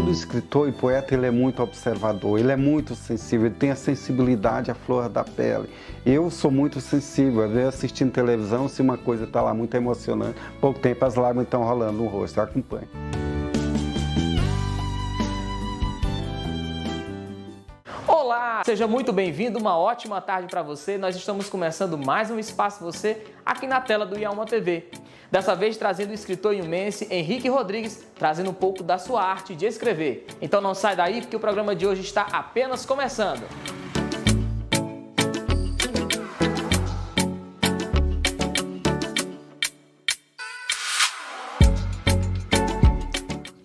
Todo escritor e poeta, ele é muito observador, ele é muito sensível, ele tem a sensibilidade à flor da pele. Eu sou muito sensível, às vezes assistindo televisão, se uma coisa está lá muito emocionante, pouco tempo as lágrimas estão rolando no rosto, eu acompanho. Olá, seja muito bem-vindo, uma ótima tarde para você. Nós estamos começando mais um Espaço Você aqui na tela do Ialma TV. Dessa vez trazendo o escritor iumense Henrique Rodrigues, trazendo um pouco da sua arte de escrever. Então não sai daí porque o programa de hoje está apenas começando.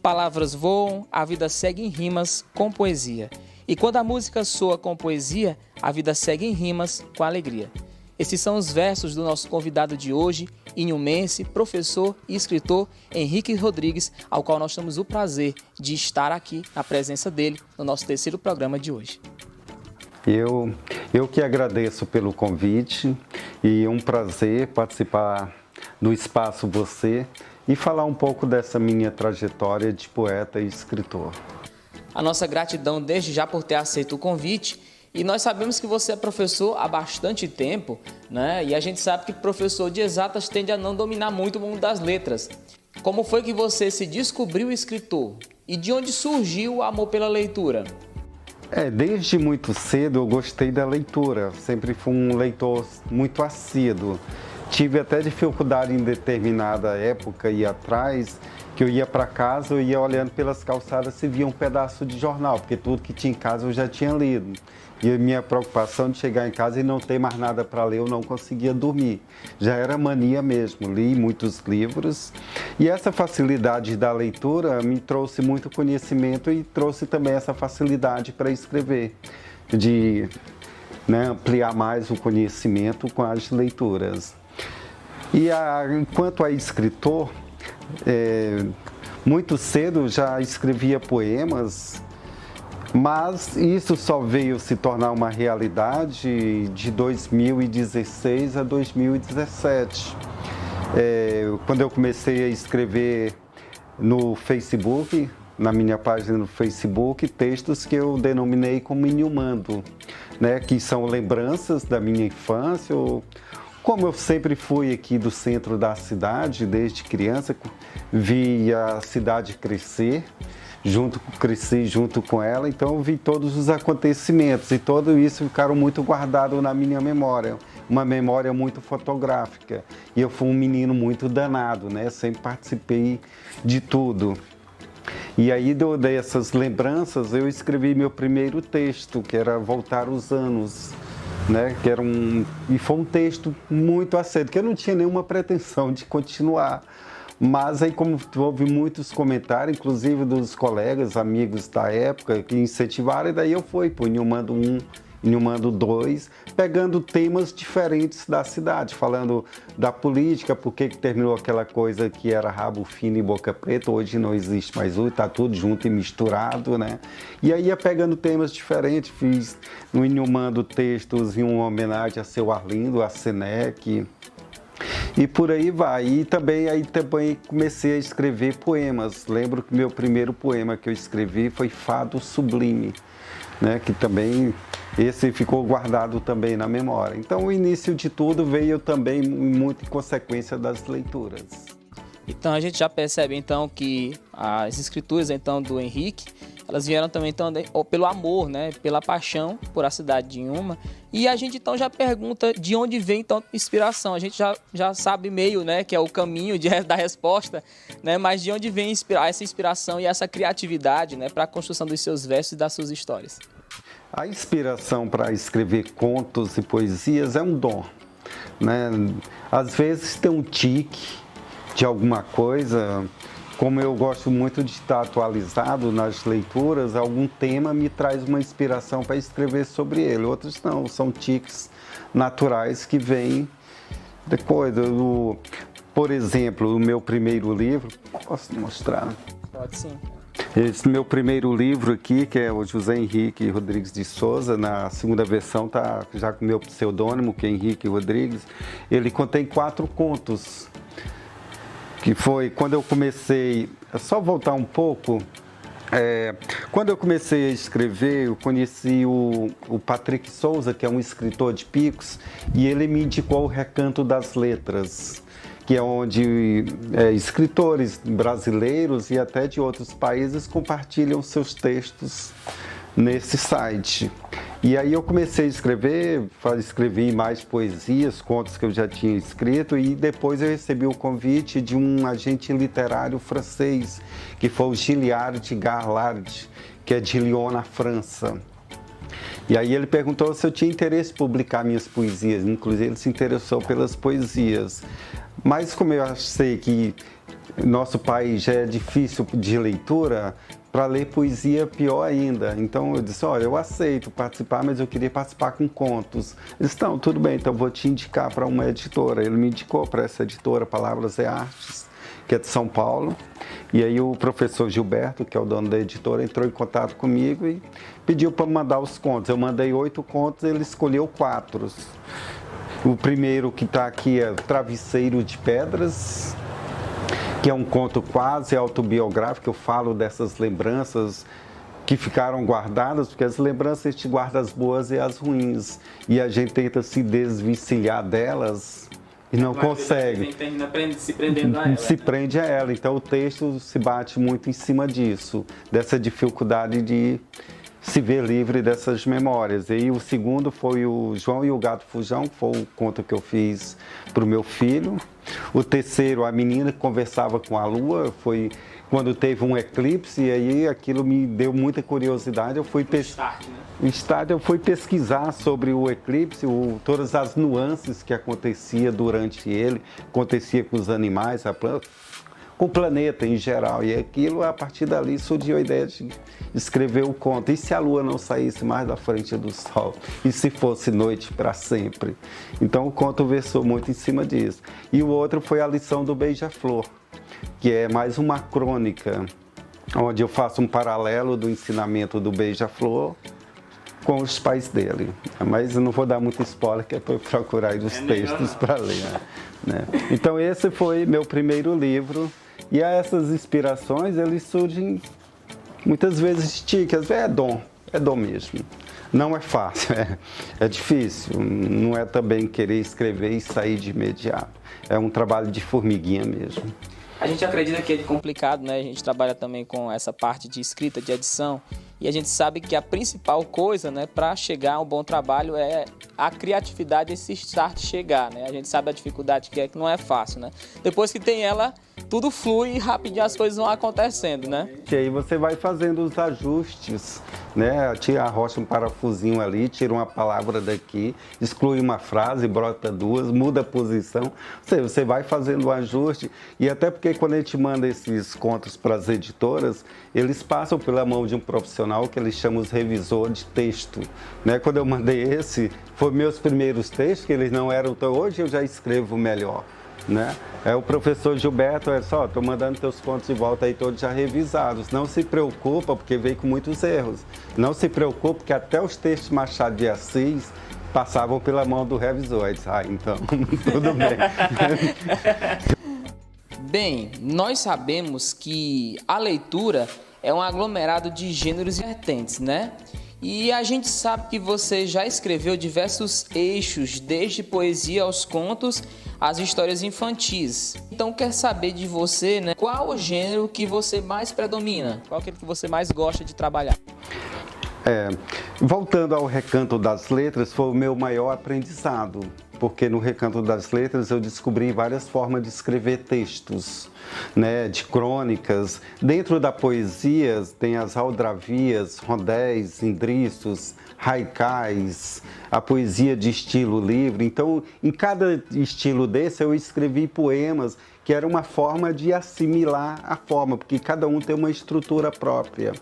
Palavras voam, a vida segue em rimas com poesia. E quando a música soa com poesia, a vida segue em rimas com alegria. Esses são os versos do nosso convidado de hoje, inhumense, professor e escritor Henrique Rodrigues, ao qual nós temos o prazer de estar aqui na presença dele no nosso terceiro programa de hoje. Eu que agradeço pelo convite e é um prazer participar do Espaço Você e falar um pouco dessa minha trajetória de poeta e escritor. A nossa gratidão desde já por ter aceito o convite. E nós sabemos que você é professor há bastante tempo, né? E a gente sabe que professor de exatas tende a não dominar muito o mundo das letras. Como foi que você se descobriu escritor? E de onde surgiu o amor pela leitura? Desde muito cedo eu gostei da leitura. Sempre fui um leitor muito assíduo. Tive até dificuldade em determinada época e atrás, que eu ia para casa, eu ia olhando pelas calçadas e via um pedaço de jornal, porque tudo que tinha em casa eu já tinha lido. E a minha preocupação de chegar em casa e não ter mais nada para ler, eu não conseguia dormir. Já era mania mesmo, li muitos livros. E essa facilidade da leitura me trouxe muito conhecimento e trouxe também essa facilidade para escrever, de ampliar mais o conhecimento com as leituras. E enquanto a escritor, muito cedo já escrevia poemas, mas isso só veio se tornar uma realidade de 2016 a 2017. Quando eu comecei a escrever no Facebook, na minha página no Facebook, textos que eu denominei como inhumando, que são lembranças da minha infância. Como eu sempre fui aqui do centro da cidade, desde criança, vi a cidade crescer, cresci junto com ela, então eu vi todos os acontecimentos e tudo isso ficaram muito guardado na minha memória, uma memória muito fotográfica. E eu fui um menino muito danado, sempre participei de tudo. E aí, dessas lembranças, eu escrevi meu primeiro texto, que era Voltar os Anos. E foi um texto muito aceito, que eu não tinha nenhuma pretensão de continuar. Mas aí, como houve muitos comentários, inclusive dos colegas, amigos da época, que incentivaram, e daí eu fui para o Inhumando 1, Inhumando 2, pegando temas diferentes da cidade, falando da política, por que terminou aquela coisa que era rabo fino e boca preta, hoje não existe mais isso, está tudo junto e misturado, E aí ia pegando temas diferentes, fiz no Inhumando textos em uma homenagem a seu Arlindo, a Senec, e por aí vai. E também comecei a escrever poemas. Lembro que meu primeiro poema que eu escrevi foi Fado Sublime, que também esse ficou guardado também na memória. Então o início de tudo veio também muito em consequência das leituras. Então a gente já percebe então que as escrituras então do Henrique, elas vieram também então pelo amor, pela paixão por a cidade de Inhuma. E a gente então já pergunta de onde vem então inspiração. A gente já sabe meio, que é o caminho da resposta, mas de onde vem essa inspiração e essa criatividade, para a construção dos seus versos e das suas histórias? A inspiração para escrever contos e poesias é um dom, Às vezes tem um tique de alguma coisa. Como eu gosto muito de estar atualizado nas leituras, algum tema me traz uma inspiração para escrever sobre ele. Outros não, são tiques naturais que vêm depois. Por exemplo, o meu primeiro livro, posso mostrar? Pode sim. Esse meu primeiro livro aqui, que é o José Henrique Rodrigues de Souza, na segunda versão está já com o meu pseudônimo, que é Henrique Rodrigues. Ele contém 4 contos. Que foi quando eu comecei, é só voltar um pouco, Quando eu comecei a escrever, eu conheci o Patrick Souza, que é um escritor de Picos, e ele me indicou o Recanto das Letras, que é onde escritores brasileiros e até de outros países compartilham seus textos nesse site. E aí eu comecei a escrever, escrevi mais poesias, contos que eu já tinha escrito, e depois eu recebi o convite de um agente literário francês, que foi o Gilliard Garlard, que é de Lyon, na França. E aí ele perguntou se eu tinha interesse em publicar minhas poesias, inclusive ele se interessou pelas poesias. Mas como eu sei que nosso país já é difícil de leitura, para ler poesia pior ainda. Então eu disse, olha, eu aceito participar, mas eu queria participar com contos. Ele disse, não, tudo bem, então vou te indicar para uma editora. Ele me indicou para essa editora, Palavras e Artes, que é de São Paulo. E aí o professor Gilberto, que é o dono da editora, entrou em contato comigo e pediu para mandar os contos. Eu mandei 8 contos, ele escolheu 4. O primeiro que está aqui é Travesseiro de Pedras, que é um conto quase autobiográfico. Eu falo dessas lembranças que ficaram guardadas, porque as lembranças a gente guarda as boas e as ruins, e a gente tenta se desvencilhar delas e não consegue. Se prendendo a ela. Se prende a ela. Então o texto se bate muito em cima disso, dessa dificuldade de se ver livre dessas memórias. E o segundo foi o João e o Gato Fujão, que foi o conto que eu fiz para o meu filho. O terceiro, A Menina que Conversava com a Lua, foi quando teve um eclipse, e aí aquilo me deu muita curiosidade. Eu fui eu fui pesquisar sobre o eclipse, todas as nuances que acontecia durante ele, acontecia com os animais, a planta, com o planeta em geral. E aquilo, a partir dali, surgiu a ideia de escrever o conto. E se a lua não saísse mais da frente do sol? E se fosse noite para sempre? Então o conto versou muito em cima disso. E o outro foi A Lição do Beija-Flor, que é mais uma crônica, onde eu faço um paralelo do ensinamento do Beija-Flor com os pais dele. Mas eu não vou dar muito spoiler, que é para procurar aí os textos para ler. Né? Então esse foi meu primeiro livro. E essas inspirações, eles surgem muitas vezes típicas. É dom mesmo. Não é fácil, é difícil. Não é também querer escrever e sair de imediato. É um trabalho de formiguinha mesmo. A gente acredita que é complicado, né? A gente trabalha também com essa parte de escrita, de edição, e a gente sabe que a principal coisa, né, para chegar a um bom trabalho é a criatividade, esse start chegar, né? A gente sabe a dificuldade que é, que não é fácil, né? Depois que tem ela, tudo flui e rapidinho as coisas vão acontecendo, né? E aí você vai fazendo os ajustes, né? Tira, arrocha um parafusinho ali, tira uma palavra daqui, exclui uma frase, brota duas, muda a posição. Você vai fazendo o ajuste, e até porque quando a gente manda esses contos para as editoras, eles passam pela mão de um profissional que eles chamam os revisor de texto, né? Quando eu mandei esse, foi meus primeiros textos, que eles não eram tão... Hoje eu já escrevo melhor, né? O professor Gilberto, estou mandando teus contos de volta aí todos já revisados. Não se preocupa, porque veio com muitos erros. Não se preocupa, porque até os textos Machado de Assis passavam pela mão do revisor. Aí disse, então, tudo bem. Bem, nós sabemos que a leitura é um aglomerado de gêneros e vertentes, né? E a gente sabe que você já escreveu diversos eixos, desde poesia aos contos, às histórias infantis. Então, quer saber de você, né? Qual o gênero que você mais predomina? Qual é aquele que você mais gosta de trabalhar? Voltando ao Recanto das Letras, foi o meu maior aprendizado, porque no Recanto das Letras eu descobri várias formas de escrever textos, né, de crônicas. Dentro da poesia tem as aldravias, rondéis, indriços, haikais, a poesia de estilo livre. Então, em cada estilo desse eu escrevi poemas, que era uma forma de assimilar a forma, porque cada um tem uma estrutura própria.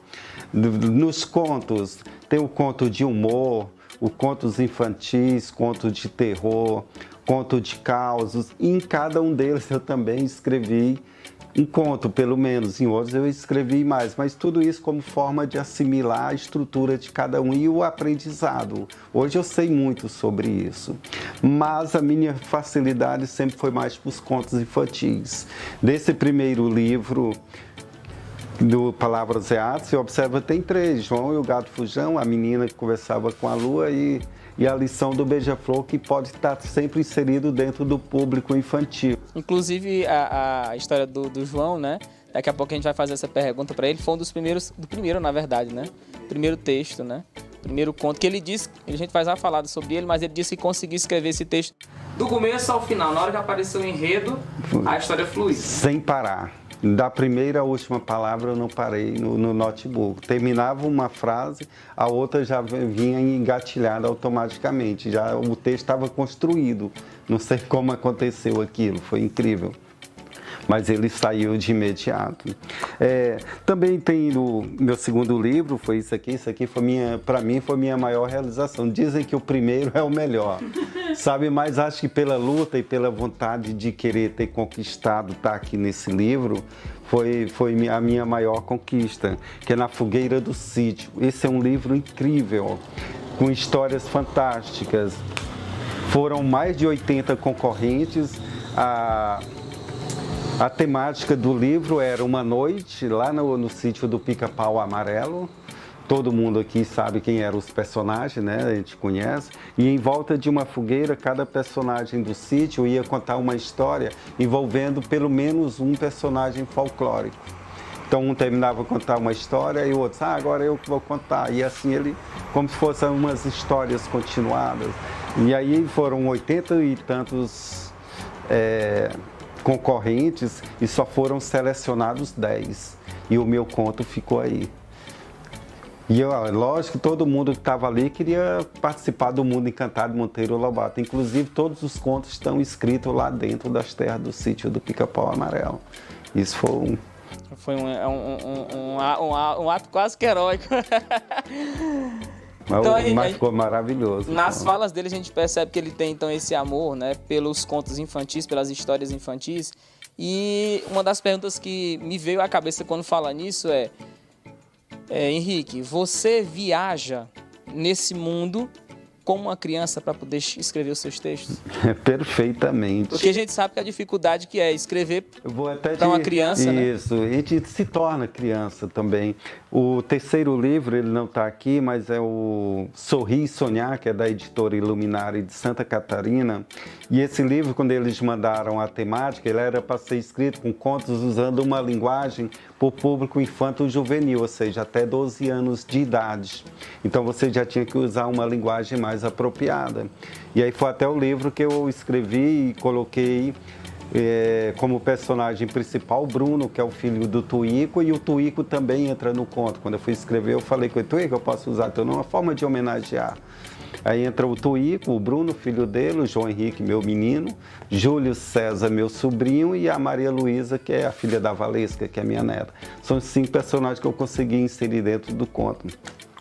Nos contos, tem o conto de humor, os contos infantis, contos de terror, conto de causos, e em cada um deles eu também escrevi um conto, pelo menos. Em outros eu escrevi mais, mas tudo isso como forma de assimilar a estrutura de cada um e o aprendizado. Hoje eu sei muito sobre isso, mas a minha facilidade sempre foi mais para os contos infantis. Desse primeiro livro, do Palavras e Atos, você observa, tem 3, João e o Gato Fujão, a menina que conversava com a lua e a lição do beija-flor, que pode estar sempre inserido dentro do público infantil. Inclusive, a história do João, né? Daqui a pouco a gente vai fazer essa pergunta para ele. Foi um dos primeiros, na verdade, né? Primeiro texto, né? Primeiro conto, que ele disse, a gente vai já falar sobre ele, mas ele disse que conseguiu escrever esse texto do começo ao final. Na hora que apareceu o enredo, a história fluiu. Sem parar. Da primeira à última palavra eu não parei no notebook. Terminava uma frase, a outra já vinha engatilhada automaticamente. Já o texto estava construído. Não sei como aconteceu aquilo, foi incrível. Mas ele saiu de imediato. Também tem no meu segundo livro, foi isso aqui foi para mim foi minha maior realização. Dizem que o primeiro é o melhor, sabe? Mas acho que pela luta e pela vontade de querer ter conquistado estar aqui nesse livro, foi a minha maior conquista, que é Na Fogueira do Sítio. Esse é um livro incrível, com histórias fantásticas. Foram mais de 80 concorrentes. A temática do livro era uma noite lá no sítio do Pica-Pau Amarelo. Todo mundo aqui sabe quem eram os personagens, né? A gente conhece. E em volta de uma fogueira, cada personagem do sítio ia contar uma história envolvendo pelo menos um personagem folclórico. Então um terminava a contar uma história e o outro, agora eu que vou contar. E assim ele, como se fossem umas histórias continuadas. E aí foram 80 e tantos concorrentes e só foram selecionados 10. E o meu conto ficou aí. E lógico que todo mundo que estava ali queria participar do Mundo Encantado de Monteiro Lobato. Inclusive todos os contos estão escritos lá dentro das terras do sítio do Pica-Pau Amarelo. Isso foi um ato quase que heróico. Mas ficou maravilhoso. Nas falas dele a gente percebe que ele tem então esse amor, né, pelos contos infantis, pelas histórias infantis. E uma das perguntas que me veio à cabeça quando fala nisso Henrique, você viaja nesse mundo como uma criança para poder escrever os seus textos? Perfeitamente. Porque a gente sabe que a dificuldade que é escrever para uma criança, isso, né? A gente se torna criança também. O terceiro livro, ele não está aqui, mas é o Sorrir e Sonhar, que é da editora Iluminari de Santa Catarina. E esse livro, quando eles mandaram a temática, ele era para ser escrito com contos usando uma linguagem para o público infanto-juvenil, ou seja, até 12 anos de idade. Então você já tinha que usar uma linguagem mais apropriada. E aí foi até o livro que eu escrevi e coloquei como personagem principal o Bruno, que é o filho do Tuico, e o Tuico também entra no conto. Quando eu fui escrever, eu falei com o Tuico, eu posso usar teu nome, uma forma de homenagear. Aí entra o Tuico, o Bruno, filho dele, o João Henrique, meu menino, Júlio César, meu sobrinho, e a Maria Luísa, que é a filha da Valesca, que é minha neta. São os 5 personagens que eu consegui inserir dentro do conto.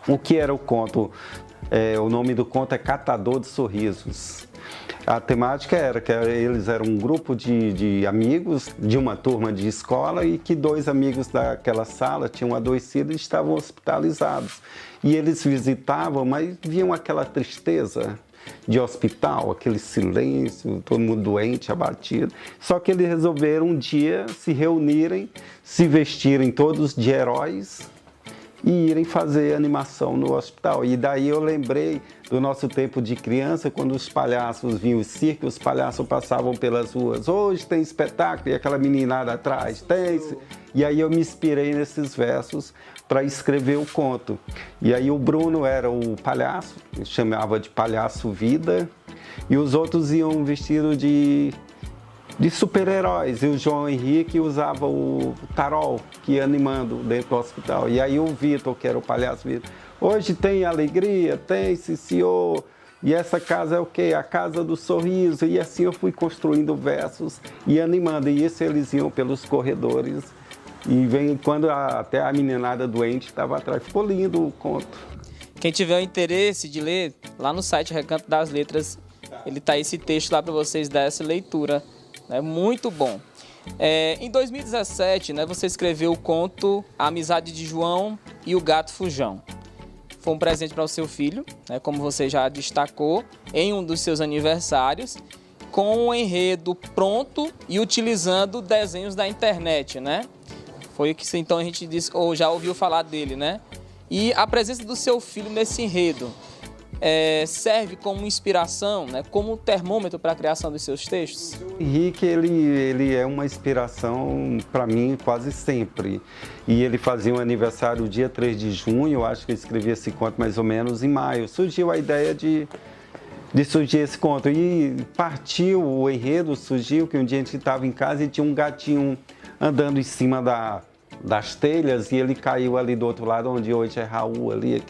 O que era o conto? O nome do conto é Catador de Sorrisos. A temática era que eles eram um grupo de amigos de uma turma de escola e que 2 amigos daquela sala tinham adoecido e estavam hospitalizados. E eles visitavam, mas viam aquela tristeza de hospital, aquele silêncio, todo mundo doente, abatido. Só que eles resolveram um dia se reunirem, se vestirem todos de heróis e irem fazer animação no hospital. E daí eu lembrei do nosso tempo de criança, quando os palhaços vinham o circo, os palhaços passavam pelas ruas. Hoje tem espetáculo, e aquela meninada atrás, tem. E aí eu me inspirei nesses versos para escrever o conto. E aí o Bruno era o palhaço, ele chamava de Palhaço Vida, e os outros iam vestidos de super-heróis. E o João Henrique usava o tarol, que ia animando dentro do hospital. E aí o Vitor, que era o Palhaço Vitor, hoje tem alegria, tem, sim, senhor. E essa casa é o quê? A casa do sorriso. E assim eu fui construindo versos e animando. E isso eles iam pelos corredores. E vem quando até a meninada doente estava atrás. Ficou lindo o conto. Quem tiver o interesse de ler, lá no site Recanto das Letras, ele tá esse texto lá para vocês dar essa leitura. É muito bom. Em 2017, né, você escreveu o conto A Amizade de João e o Gato Fujão. Foi um presente para o seu filho, né, como você já destacou, em um dos seus aniversários, com um enredo pronto e utilizando desenhos da internet, né? Foi o que então a gente disse, ou já ouviu falar dele, né? E a presença do seu filho nesse enredo serve como inspiração, né? Como um termômetro para a criação dos seus textos? O Henrique, ele é uma inspiração para mim quase sempre. E ele fazia um aniversário dia 3 de junho, eu acho que eu escrevi esse conto mais ou menos em maio. Surgiu a ideia de surgir esse conto. E partiu, o enredo surgiu que um dia a gente estava em casa e tinha um gatinho andando em cima das telhas e ele caiu ali do outro lado, onde hoje é Raul ali,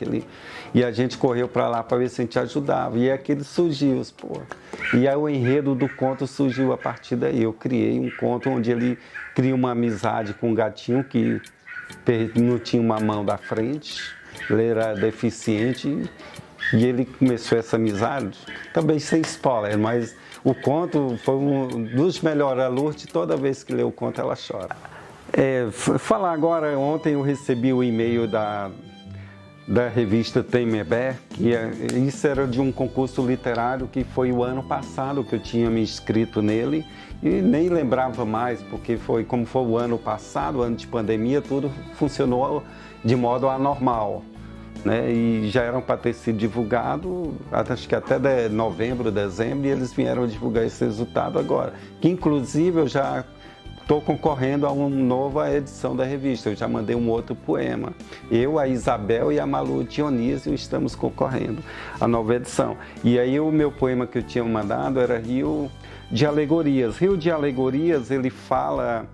e a gente correu para lá para ver se a gente ajudava. E aquele surgiu, pô. E aí o enredo do conto surgiu a partir daí. Eu criei um conto onde ele cria uma amizade com um gatinho que não tinha uma mão da frente, ele era deficiente. E ele começou essa amizade, também sem spoiler, mas o conto foi um dos melhores. A Lourdes, toda vez que lê o conto, ela chora. Falar agora, ontem eu recebi o e-mail da revista Temerberg, isso era de um concurso literário que foi o ano passado que eu tinha me inscrito nele, e nem lembrava mais, porque como foi o ano passado, ano de pandemia, tudo funcionou de modo anormal. Né? E já eram para ter sido divulgado, acho que até novembro, dezembro, e eles vieram divulgar esse resultado agora. Que inclusive eu já estou concorrendo a uma nova edição da revista, eu já mandei um outro poema. Eu, a Isabel e a Malu Dionísio estamos concorrendo à nova edição. E aí o meu poema que eu tinha mandado era Rio de Alegorias. Rio de Alegorias, ele fala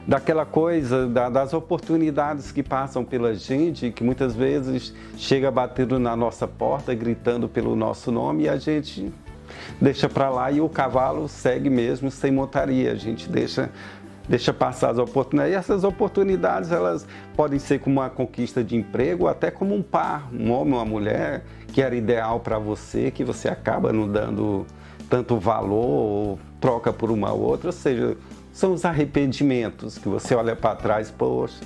daquela coisa, das oportunidades que passam pela gente, que muitas vezes chega batendo na nossa porta, gritando pelo nosso nome, e a gente deixa para lá e o cavalo segue mesmo sem montaria. A gente deixa passar as oportunidades. E essas oportunidades, elas podem ser como uma conquista de emprego, até como um par, um homem ou uma mulher, que era ideal para você, que você acaba não dando tanto valor ou troca por uma outra, ou seja, são os arrependimentos que você olha para trás, poxa,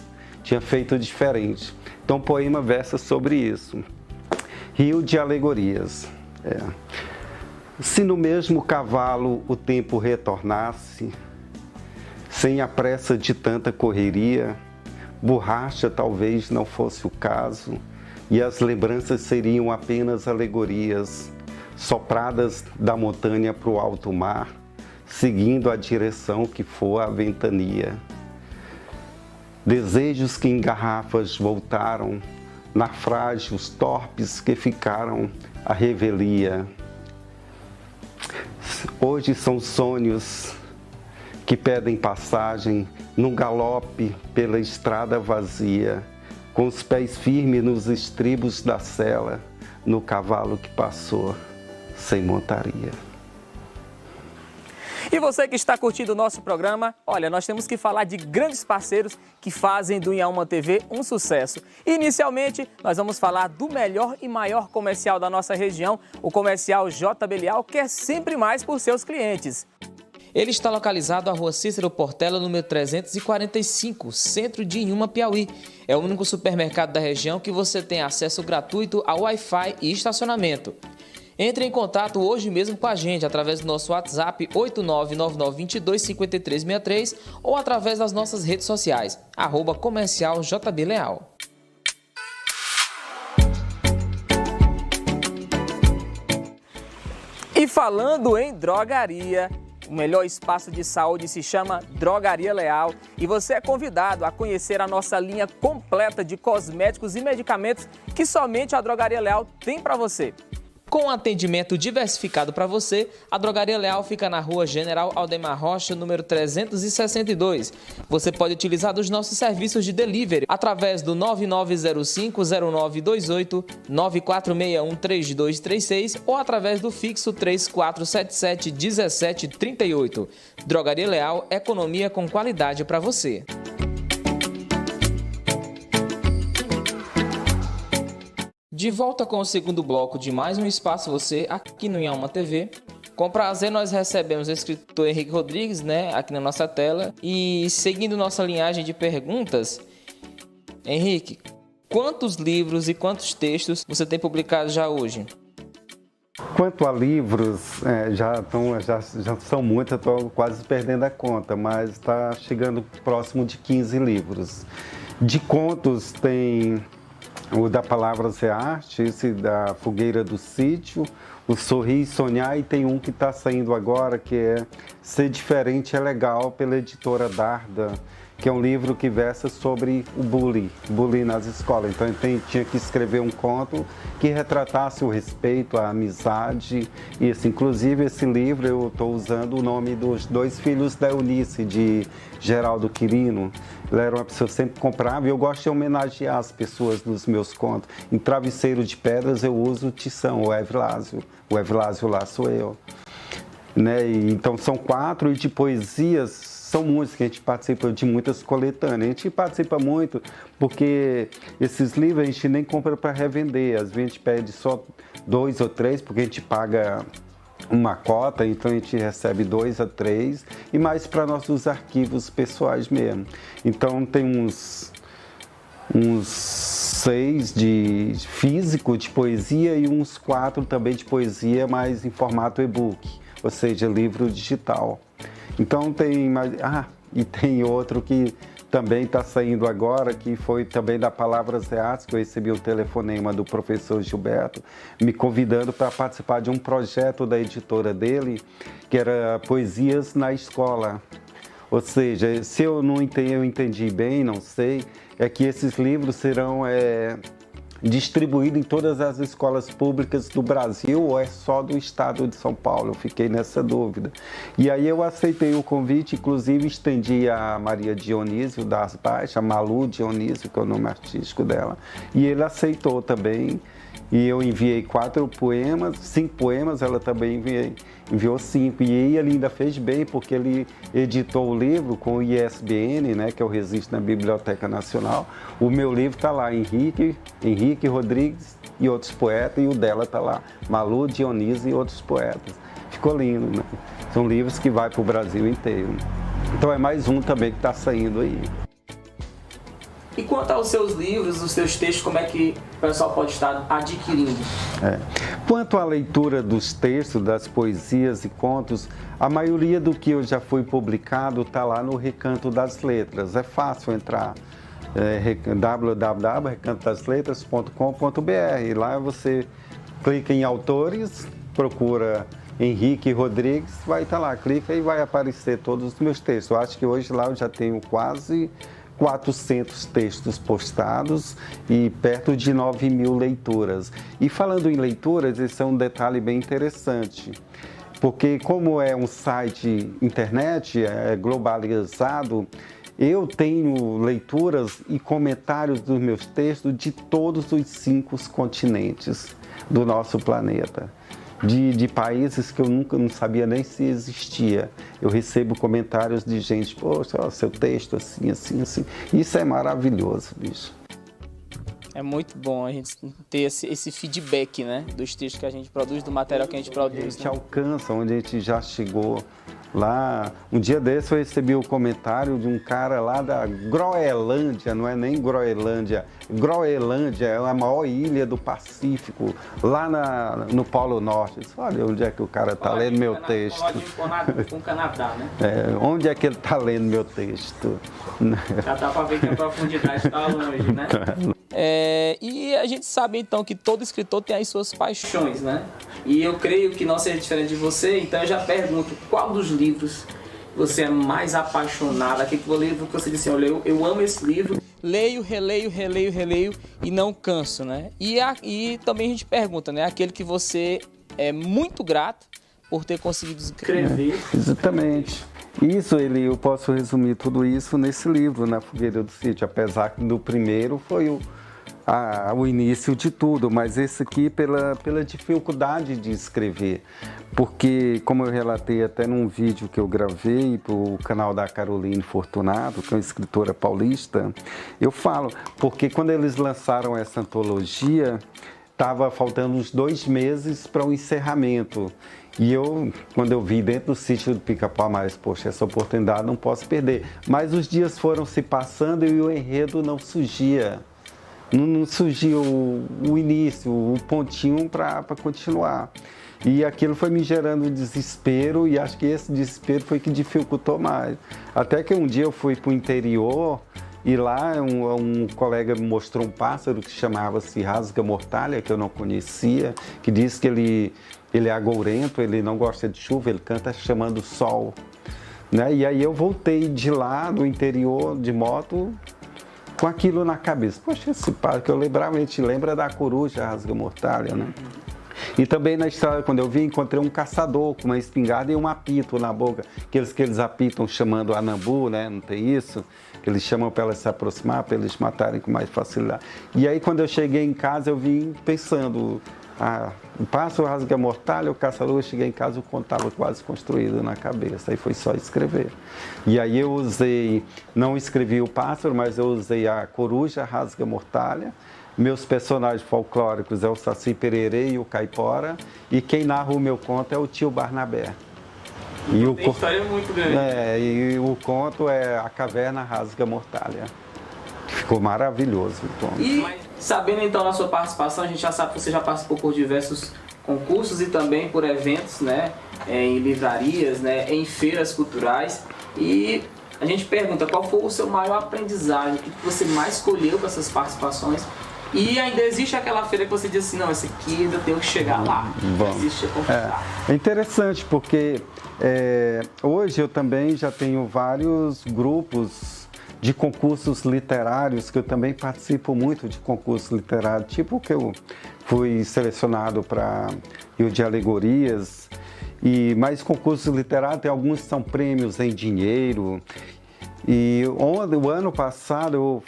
tinha feito diferente. Então o poema versa sobre isso. Rio de Alegorias. Se no mesmo cavalo o tempo retornasse, sem a pressa de tanta correria, borracha talvez não fosse o caso, e as lembranças seriam apenas alegorias, sopradas da montanha para o alto mar, seguindo a direção que for a ventania. Desejos que em garrafas voltaram, naufrágios torpes que ficaram à revelia. Hoje são sonhos que pedem passagem num galope pela estrada vazia, com os pés firmes nos estribos da sela, no cavalo que passou sem montaria. E você que está curtindo o nosso programa, olha, nós temos que falar de grandes parceiros que fazem do Inhaúma TV um sucesso. Inicialmente, nós vamos falar do melhor e maior comercial da nossa região, o comercial JB Leal, que é sempre mais por seus clientes. Ele está localizado na rua Cícero Portela, número 345, centro de Inhaúma, Piauí. É o único supermercado da região que você tem acesso gratuito ao Wi-Fi e estacionamento. Entre em contato hoje mesmo com a gente através do nosso WhatsApp 8999225363 ou através das nossas redes sociais, @comercial JB Leal. E falando em drogaria, o melhor espaço de saúde se chama Drogaria Leal e você é convidado a conhecer a nossa linha completa de cosméticos e medicamentos que somente a Drogaria Leal tem para você. Com atendimento diversificado para você, a Drogaria Leal fica na rua General Aldemar Rocha, número 362. Você pode utilizar dos nossos serviços de delivery através do 9905-0928, 9461-3236 ou através do fixo 3477-1738. Drogaria Leal, economia com qualidade para você. De volta com o segundo bloco de mais um Espaço Você, aqui no Inhaúma TV. Com prazer, nós recebemos o escritor Henrique Rodrigues, aqui na nossa tela. E seguindo nossa linhagem de perguntas, Henrique, quantos livros e quantos textos você tem publicado já hoje? Quanto a livros, já são muitos, eu estou quase perdendo a conta, mas está chegando próximo de 15 livros. De contos tem o da Palavras é Arte, esse da Fogueira do Sítio, o Sorrir e Sonhar, e tem um que está saindo agora, que é Ser Diferente é Legal, pela editora Darda, que é um livro que versa sobre o bullying nas escolas. Então ele tinha que escrever um conto que retratasse o respeito, a amizade. E inclusive esse livro eu estou usando o nome dos 2 filhos da Eunice, de Geraldo Quirino. Ele era uma pessoa que sempre comprava, e eu gosto de homenagear as pessoas nos meus contos. Em Travesseiro de Pedras eu uso o Tição, o Evilásio. O Evilásio lá sou eu. Né? Então são 4, e de poesias são muitos, que a gente participa de muitas coletâneas. A gente participa muito porque esses livros a gente nem compra para revender. Às vezes a gente pede só 2 ou 3, porque a gente paga uma cota, então a gente recebe 2 a 3, e mais para nossos arquivos pessoais mesmo. Então tem uns 6 de físico, de poesia, e uns 4 também de poesia, mas em formato e-book, ou seja, livro digital. Então tem mais... e tem outro que também está saindo agora, que foi também da Palavras é Arte, que eu recebi um telefonema do professor Gilberto, me convidando para participar de um projeto da editora dele, que era Poesias na Escola. Ou seja, se eu entendi bem, não sei, é que esses livros serão distribuído em todas as escolas públicas do Brasil, ou é só do estado de São Paulo? Eu fiquei nessa dúvida. E aí eu aceitei o convite, inclusive estendi a Maria Dionísio das Baixas, a Malu Dionísio, que é o nome artístico dela, e ele aceitou também. E eu enviei 5 poemas, ela também enviou 5. E ele ainda fez bem, porque ele editou o livro com o ISBN, né, que é o registro na Biblioteca Nacional. O meu livro está lá, Henrique Rodrigues e outros poetas, e o dela está lá, Malu, Dionísio e outros poetas. Ficou lindo, né? São livros que vai para o Brasil inteiro. Então é mais um também que está saindo aí. E quanto aos seus livros, os seus textos, como é que o pessoal pode estar adquirindo? Quanto à leitura dos textos, das poesias e contos, a maioria do que eu já fui publicado está lá no Recanto das Letras. É fácil entrar, www.recantodasletras.com.br. Lá você clica em autores, procura Henrique Rodrigues, vai estar lá, clica e vai aparecer todos os meus textos. Eu acho que hoje lá eu já tenho quase 400 textos postados e perto de 9.000 leituras. E falando em leituras, esse é um detalhe bem interessante, porque como é um site internet, globalizado, eu tenho leituras e comentários dos meus textos de todos os 5 continentes do nosso planeta. De países que eu nunca não sabia nem se existia. Eu recebo comentários de gente, poxa, seu texto assim, assim, assim. Isso é maravilhoso, bicho. É muito bom a gente ter esse feedback, né, dos textos que a gente produz, do material que a gente produz. A gente alcança onde a gente já chegou. Lá, um dia desse eu recebi o comentário de um cara lá da Groenlândia, não é nem Groenlândia, Groenlândia é a maior ilha do Pacífico, lá no Polo Norte. Olha onde é que o cara está lendo meu texto. Com o Canadá, né? Onde é que ele está lendo meu texto? Já dá para ver que a profundidade está longe, né? E a gente sabe então que todo escritor tem as suas paixões, né? E eu creio que não seja diferente de você, então eu já pergunto, qual dos livros você é mais apaixonado? Aquele livro que você disse, olha, eu amo esse livro, leio, releio e não canso, né? E também a gente pergunta, né? Aquele que você é muito grato por ter conseguido escrever. Exatamente. Eu posso resumir tudo isso nesse livro, Na Fogueira do Sítio, apesar que do primeiro foi o início de tudo, mas esse aqui pela dificuldade de escrever, porque, como eu relatei até num vídeo que eu gravei para o canal da Caroline Fortunato, que é uma escritora paulista, eu falo, porque quando eles lançaram essa antologia, estava faltando uns 2 meses para o encerramento. E quando eu vi dentro do sítio do Pica-Pau Amarelo, poxa, essa oportunidade não posso perder. Mas os dias foram se passando e o enredo não surgia. não surgiu o início, o pontinho para continuar. E aquilo foi me gerando desespero, e acho que esse desespero foi que dificultou mais. Até que um dia eu fui para o interior, e lá um colega me mostrou um pássaro que chamava-se rasga-mortalha, que eu não conhecia, que diz que ele é agourento, ele não gosta de chuva, ele canta chamando o sol. Né? E aí eu voltei de lá, do interior, de moto, com aquilo na cabeça. Poxa, esse pássaro que eu lembrava, a gente lembra da coruja rasga-mortalha, né? E também na estrada, quando eu vi, encontrei um caçador com uma espingarda e um apito na boca. Aqueles que eles apitam chamando anambu, né? Não tem isso? Que eles chamam para elas se aproximar, para eles matarem com mais facilidade. E aí, quando eu cheguei em casa, eu vim pensando, o pássaro rasga-mortalha, o caçador, eu cheguei em casa, o conto estava quase construído na cabeça. Aí foi só escrever. E aí eu usei, não escrevi o pássaro, mas eu usei a coruja rasga-mortalha. Meus personagens folclóricos é o Saci Pererê e o Caipora. E quem narra o meu conto é o tio Barnabé. E o história muito grande. E o conto é A Caverna Rasga-Mortalha. Ficou maravilhoso o conto. E sabendo então da sua participação, a gente já sabe que você já participou por diversos concursos e também por eventos, né? Em livrarias, né? Em feiras culturais. E a gente pergunta qual foi o seu maior aprendizado, o que você mais escolheu para essas participações. E ainda existe aquela feira que você diz assim, não, esse aqui ainda tenho que chegar lá. Existe a conquistar. É interessante porque hoje eu também já tenho vários grupos de concursos literários, que eu também participo muito de concursos literários, tipo que eu fui selecionado para Rio de Alegorias, mas concursos literários, tem alguns que são prêmios em dinheiro. E o ano passado eu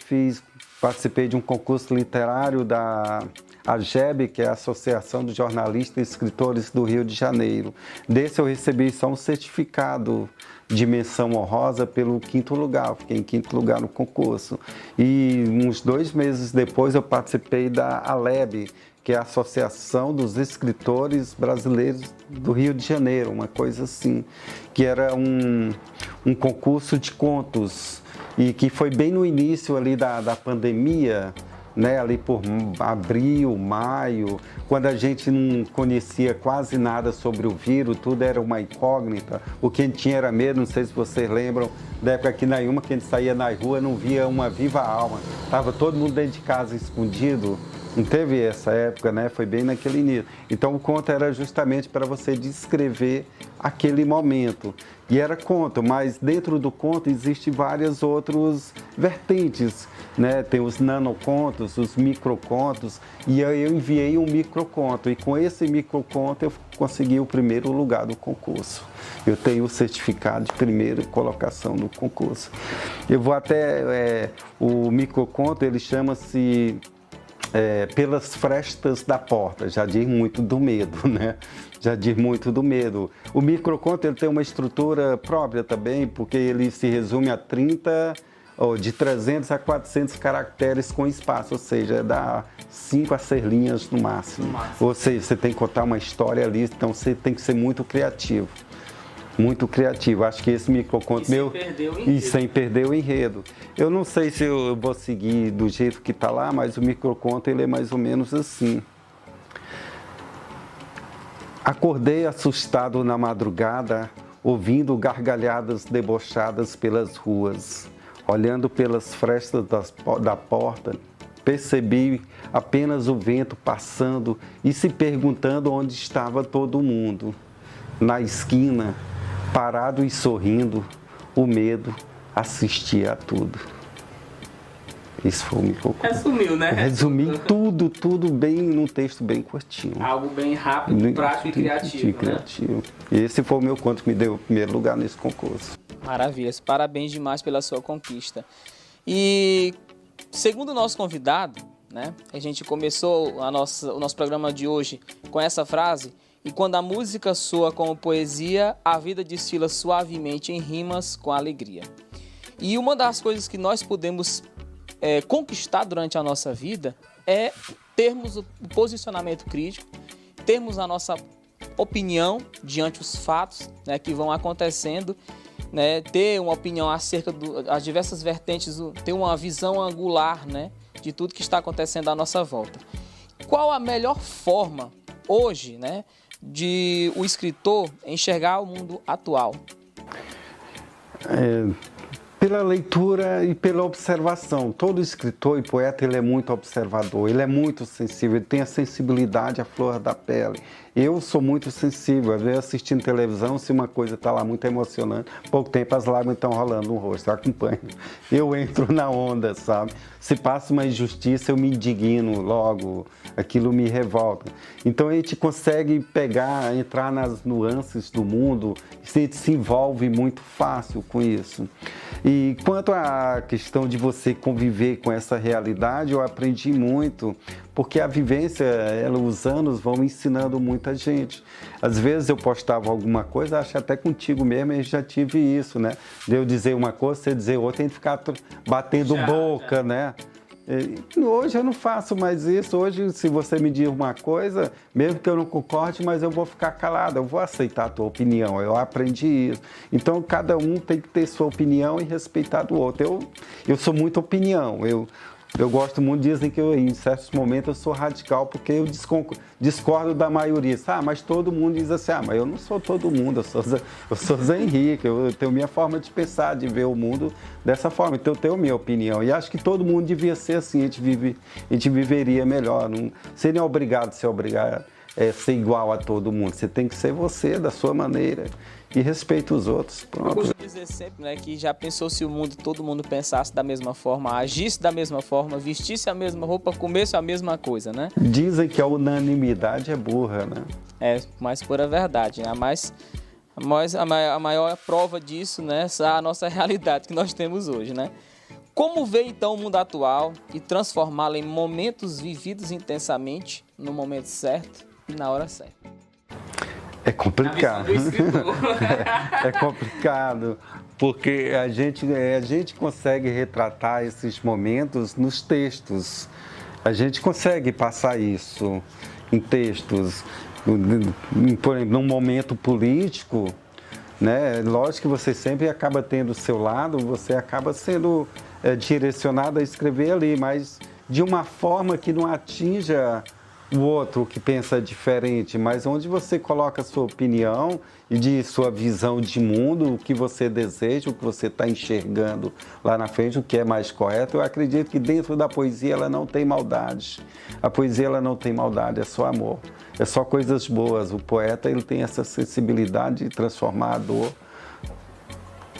participei de um concurso literário da AGEB, que é a Associação de Jornalistas e Escritores do Rio de Janeiro. Desse eu recebi só um certificado de menção honrosa pelo 5º lugar, eu fiquei em 5º lugar no concurso. E uns 2 meses depois eu participei da ALEB, que é a Associação dos Escritores Brasileiros do Rio de Janeiro, uma coisa assim, que era um concurso de contos, e que foi bem no início ali da pandemia, né, ali por abril, maio, quando a gente não conhecia quase nada sobre o vírus, tudo era uma incógnita. O que a gente tinha era medo, não sei se vocês lembram, da época aqui na Yuma, que a gente saía na rua, não via uma viva alma. Estava todo mundo dentro de casa escondido. Não teve essa época, né? Foi bem naquele início. Então o conto era justamente para você descrever aquele momento. E era conto, mas dentro do conto existem várias outras vertentes, né? Tem os nanocontos, os microcontos, e aí eu enviei um microconto. E com esse microconto eu consegui o 1º lugar do concurso. Eu tenho o certificado de 1ª colocação no concurso. Eu vou até... o microconto, ele chama-se... Pelas frestas da porta, já diz muito do medo, né? Já diz muito do medo. O microconto ele tem uma estrutura própria também, porque ele se resume a de 300 a 400 caracteres com espaço, ou seja, dá 5 a 6 linhas no máximo. Ou seja, você tem que contar uma história ali, então você tem que ser muito criativo. Muito criativo. Acho que esse microconto meu... E sem perder o enredo. Eu não sei se eu vou seguir do jeito que está lá, mas o microconto ele é mais ou menos assim. Acordei assustado na madrugada, ouvindo gargalhadas debochadas pelas ruas. Olhando pelas frestas da porta, percebi apenas o vento passando e se perguntando onde estava todo mundo. Na esquina, parado e sorrindo, o medo assistia a tudo. Isso foi o microconto. Resumiu, né? Resumi tudo bem num texto bem curtinho. Algo bem rápido, prático e criativo, né? E esse foi o meu conto que me deu o 1º lugar nesse concurso. Maravilha, parabéns demais pela sua conquista. E segundo o nosso convidado, né, a gente começou o nosso programa de hoje com essa frase: e quando a música soa como poesia, a vida desfila suavemente em rimas com alegria. E uma das coisas que nós podemos conquistar durante a nossa vida é termos o posicionamento crítico, termos a nossa opinião diante dos fatos, né, que vão acontecendo, né, ter uma opinião acerca das diversas vertentes, ter uma visão angular, né, de tudo que está acontecendo à nossa volta. Qual a melhor forma hoje, né, de o escritor enxergar o mundo atual? Pela leitura e pela observação. Todo escritor e poeta, ele é muito observador, ele é muito sensível, ele tem a sensibilidade à flor da pele. Eu sou muito sensível, às vezes assistindo televisão, se uma coisa está lá muito emocionante, pouco tempo as lágrimas estão rolando no rosto, eu acompanho. Eu entro na onda, sabe? Se passa uma injustiça, eu me indigno logo, aquilo me revolta. Então a gente consegue pegar, entrar nas nuances do mundo, a gente se envolve muito fácil com isso. E quanto à questão de você conviver com essa realidade, eu aprendi muito, porque a vivência, os anos vão ensinando muita gente. Às vezes eu postava alguma coisa, acho até contigo mesmo, eu já tive isso, né? De eu dizer uma coisa, você dizer outra, tem que ficar batendo boca, né? Hoje eu não faço mais isso. Hoje, se você me diz uma coisa, mesmo que eu não concorde, mas eu vou ficar calado, eu vou aceitar a tua opinião. Eu aprendi isso. Então, cada um tem que ter sua opinião e respeitar do outro. Eu sou muito opinião. Eu gosto muito, dizem que em certos momentos eu sou radical, porque eu discordo da maioria. Mas todo mundo diz assim, mas eu não sou todo mundo, eu sou Zé Henrique, eu tenho minha forma de pensar, de ver o mundo dessa forma, então eu tenho minha opinião. E acho que todo mundo devia ser assim, a gente viveria melhor, não seria obrigado a ser igual a todo mundo. Você tem que ser você, da sua maneira, e respeita os outros. Pronto. Eu costumo dizer sempre, né, que já pensou se todo mundo pensasse da mesma forma, agisse da mesma forma, vestisse a mesma roupa, comesse a mesma coisa, né? Dizem que a unanimidade é burra, né? É, mais pura verdade, né? A maior prova disso, né, é a nossa realidade que nós temos hoje, né? Como ver então o mundo atual e transformá-lo em momentos vividos intensamente, no momento certo e na hora certa? É complicado. É complicado, porque a gente consegue retratar esses momentos nos textos. A gente consegue passar isso em textos. Por exemplo, num momento político, né? Lógico que você sempre acaba tendo o seu lado, você acaba sendo direcionado a escrever ali, mas de uma forma que não atinja o outro que pensa diferente, mas onde você coloca a sua opinião e de sua visão de mundo, o que você deseja, o que você está enxergando lá na frente, o que é mais correto. Eu acredito que dentro da poesia ela não tem maldade. A poesia ela não tem maldade, é só amor, é só coisas boas. O poeta ele tem essa sensibilidade de transformar a dor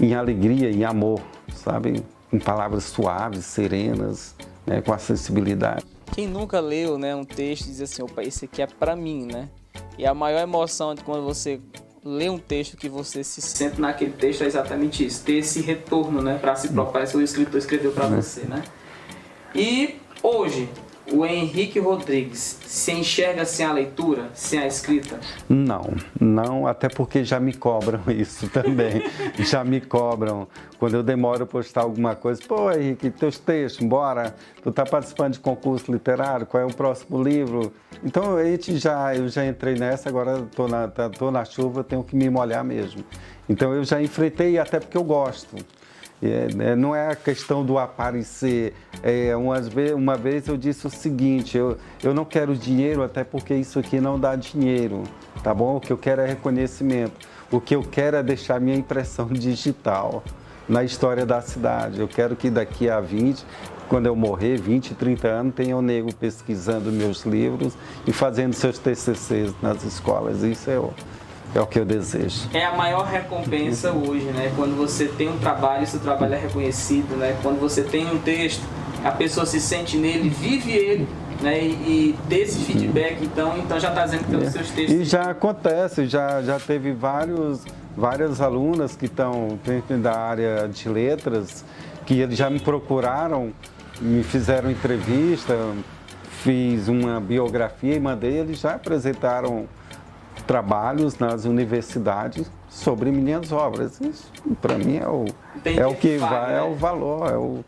em alegria, em amor, sabe? Em palavras suaves, serenas, né? Com a sensibilidade. Quem nunca leu, né, um texto e diz assim, opa, esse aqui é pra mim, né? E a maior emoção de quando você lê um texto que você se sente naquele texto é exatamente isso, ter esse retorno, né, para si próprio, parece que o escritor escreveu para você, né? E hoje, o Henrique Rodrigues se enxerga sem a leitura, sem a escrita? Não, até porque já me cobram isso também. Já me cobram. Quando eu demoro a postar alguma coisa, pô, Henrique, teus textos, bora, tu tá participando de concurso literário, qual é o próximo livro? Então eu já entrei nessa, agora tô na chuva, tenho que me molhar mesmo. Então eu já enfrentei, até porque eu gosto. Não é a questão do aparecer. Uma vez eu disse o seguinte, eu não quero dinheiro, até porque isso aqui não dá dinheiro, tá bom? O que eu quero é reconhecimento. O que eu quero é deixar minha impressão digital na história da cidade. Eu quero que daqui a 20, quando eu morrer, 20, 30 anos, tenha um nego pesquisando meus livros e fazendo seus TCCs nas escolas. Isso é o que eu desejo. É a maior recompensa hoje, né? Quando você tem um trabalho, seu trabalho é reconhecido, né? Quando você tem um texto, a pessoa se sente nele, vive ele, né? E desse feedback, então já está dizendo que os seus textos... E já acontece, já teve várias alunas que estão dentro da área de letras, que já me procuraram, me fizeram entrevista, fiz uma biografia e mandei, eles já apresentaram trabalhos nas universidades sobre minhas obras. Isso, para mim, é o que vai, é o valor,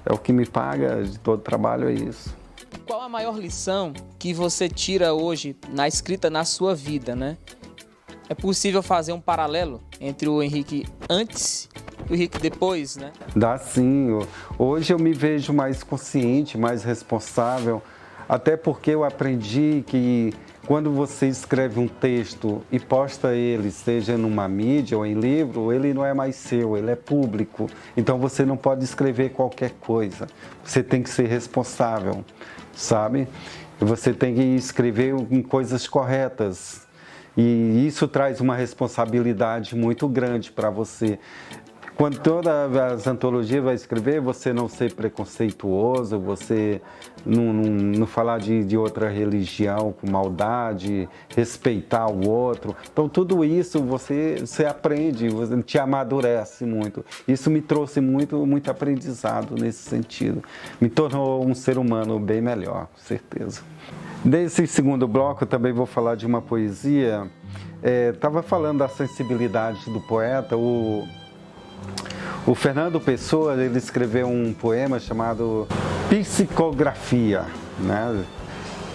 é o que me paga de todo trabalho, é isso. Qual a maior lição que você tira hoje na escrita na sua vida, né? É possível fazer um paralelo entre o Henrique antes do Henrique depois, né? Dá sim. Hoje eu me vejo mais consciente, mais responsável, até porque eu aprendi que quando você escreve um texto e posta ele, seja numa mídia ou em livro, ele não é mais seu, ele é público. Então você não pode escrever qualquer coisa. Você tem que ser responsável, sabe? Você tem que escrever em coisas corretas. E isso traz uma responsabilidade muito grande para você. Quando todas as antologias vai escrever, você não ser preconceituoso, você não falar de outra religião com maldade, respeitar o outro. Então, tudo isso você aprende, você te amadurece muito. Isso me trouxe muito aprendizado nesse sentido. Me tornou um ser humano bem melhor, com certeza. Nesse segundo bloco, também vou falar de uma poesia. Estava falando da sensibilidade do poeta. O Fernando Pessoa, ele escreveu um poema chamado Psicografia, né?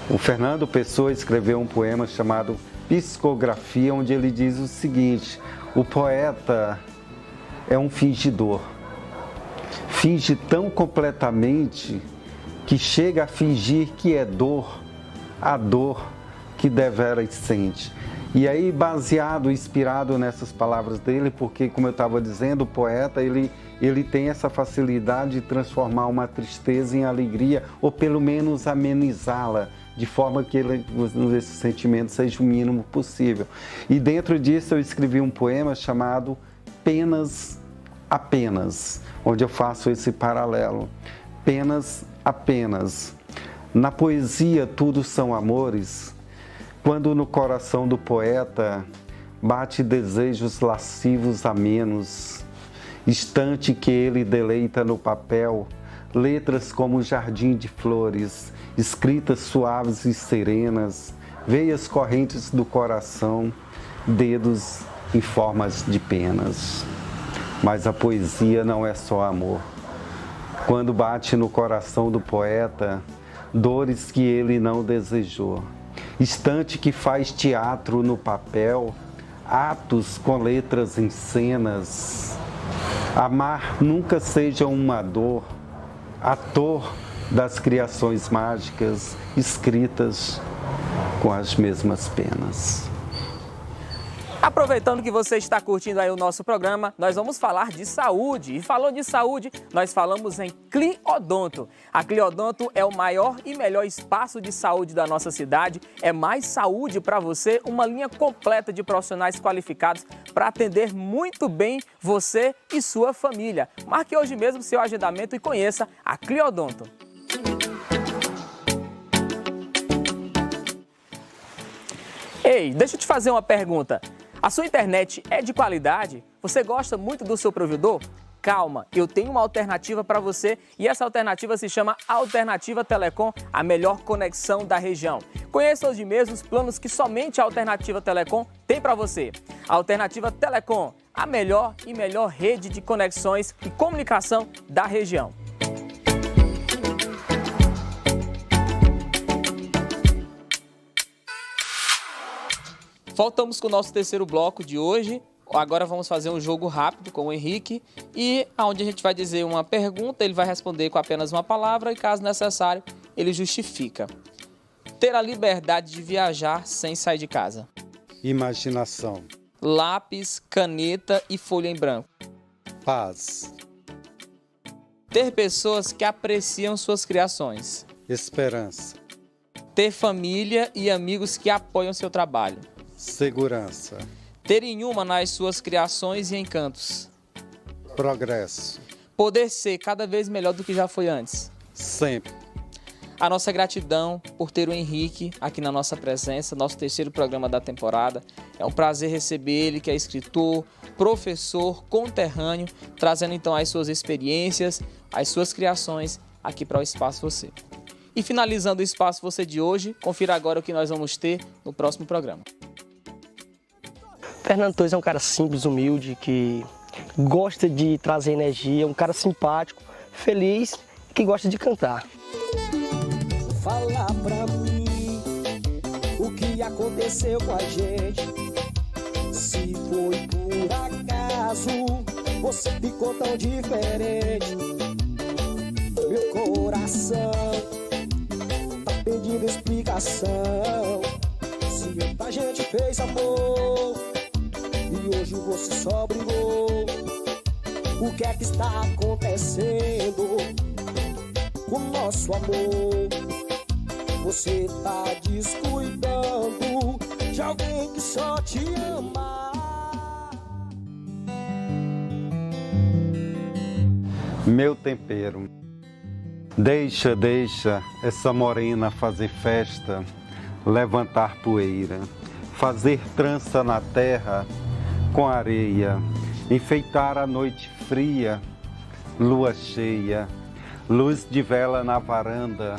O Fernando Pessoa escreveu um poema chamado Psicografia, onde ele diz o seguinte: o poeta é um fingidor. Finge tão completamente que chega a fingir que é dor, a dor que deveras sente. E aí, baseado, inspirado nessas palavras dele, porque, como eu estava dizendo, o poeta, ele tem essa facilidade de transformar uma tristeza em alegria, ou pelo menos amenizá-la, de forma que esse sentimento seja o mínimo possível. E dentro disso eu escrevi um poema chamado Penas Apenas, onde eu faço esse paralelo. Penas apenas. Na poesia, tudo são amores. Quando no coração do poeta bate desejos lascivos amenos, instante que ele deleita no papel, letras como jardim de flores, escritas suaves e serenas, veias correntes do coração, dedos em formas de penas. Mas a poesia não é só amor. Quando bate no coração do poeta, dores que ele não desejou, instante que faz teatro no papel, atos com letras em cenas. Amar nunca seja uma dor, ator das criações mágicas escritas com as mesmas penas. Aproveitando que você está curtindo aí o nosso programa, nós vamos falar de saúde. E falando de saúde, nós falamos em Cliodonto. A Cliodonto é o maior e melhor espaço de saúde da nossa cidade. É mais saúde para você, uma linha completa de profissionais qualificados para atender muito bem você e sua família. Marque hoje mesmo seu agendamento e conheça a Cliodonto. Ei, deixa eu te fazer uma pergunta. A sua internet é de qualidade? Você gosta muito do seu provedor? Calma, eu tenho uma alternativa para você e essa alternativa se chama Alternativa Telecom, a melhor conexão da região. Conheça hoje mesmo os planos que somente a Alternativa Telecom tem para você. A Alternativa Telecom, a melhor rede de conexões e comunicação da região. Voltamos com o nosso terceiro bloco de hoje. Agora vamos fazer um jogo rápido com o Henrique e onde a gente vai dizer uma pergunta, ele vai responder com apenas uma palavra e, caso necessário, ele justifica. Ter a liberdade de viajar sem sair de casa. Imaginação. Lápis, caneta e folha em branco. Paz. Ter pessoas que apreciam suas criações. Esperança. Ter família e amigos que apoiam seu trabalho. Segurança. Ter uma nas suas criações e encantos. Progresso. Poder ser cada vez melhor do que já foi antes. Sempre. A nossa gratidão por ter o Henrique aqui na nossa presença, nosso terceiro programa da temporada. É um prazer receber ele, que é escritor, professor, conterrâneo, trazendo então as suas experiências, as suas criações aqui para o Espaço Você. E finalizando o Espaço Você de hoje, confira agora o que nós vamos ter no próximo programa. Fernando Torres é um cara simples, humilde, que gosta de trazer energia, um cara simpático, feliz e que gosta de cantar. Fala pra mim o que aconteceu com a gente. Se foi por acaso você ficou tão diferente. Meu coração tá pedindo explicação. Se muita gente fez amor e hoje você só brigou, o que é que está acontecendo com o nosso amor? Você tá descuidando de alguém que só te ama. Meu tempero. Deixa essa morena fazer festa, levantar poeira, fazer trança na terra com areia, enfeitar a noite fria, lua cheia, luz de vela na varanda,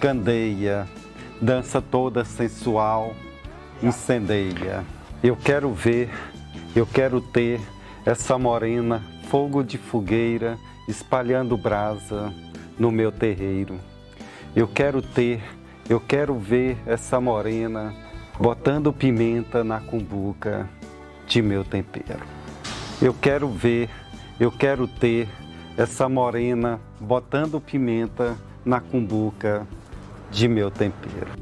candeia, dança toda sensual, incendeia. Eu quero ver, eu quero ter essa morena, fogo de fogueira, espalhando brasa no meu terreiro. Eu quero ver essa morena, botando pimenta na cumbuca de meu tempero. Eu quero ter essa morena, botando pimenta na cumbuca de meu tempero.